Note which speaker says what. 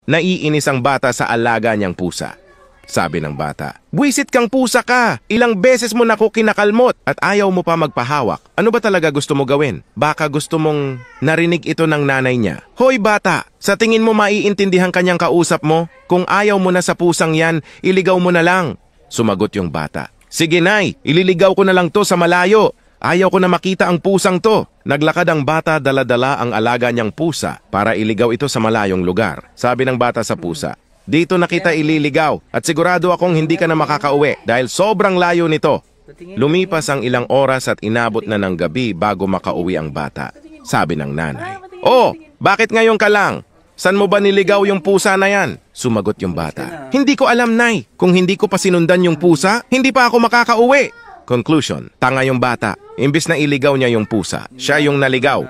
Speaker 1: Naiinis ang bata sa alaga niyang pusa. Sabi ng bata, "Buwisit kang pusa ka! Ilang beses mo na ko kinakalmot at ayaw mo pa magpahawak. Ano ba talaga gusto mo gawin? Baka gusto mong narinig ito ng nanay niya." "Hoy bata, sa tingin mo maiintindihan kanyang kausap mo? Kung ayaw mo na sa pusang yan, iligaw mo na lang." Sumagot yung bata, "Sige nay, ililigaw ko na lang to sa malayo. Ayaw ko na makita ang pusang to." Naglakad ang bata, dala-dala ang alaga niyang pusa para iligaw ito sa malayong lugar. Sabi ng bata sa pusa, "Dito na kita ililigaw at sigurado akong hindi ka na makakauwi dahil sobrang layo nito." Lumipas ang ilang oras at inabot na ng gabi bago makauwi ang bata. Sabi ng nanay, "Oh, bakit ngayon ka lang? San mo ba niligaw yung pusa na yan?" Sumagot yung bata, "Hindi ko alam, nay. Kung hindi ko pa sinundan yung pusa, hindi pa ako makakauwi." Conclusion, tanga yung bata. Imbis na iligaw niya yung pusa, siya yung naligaw.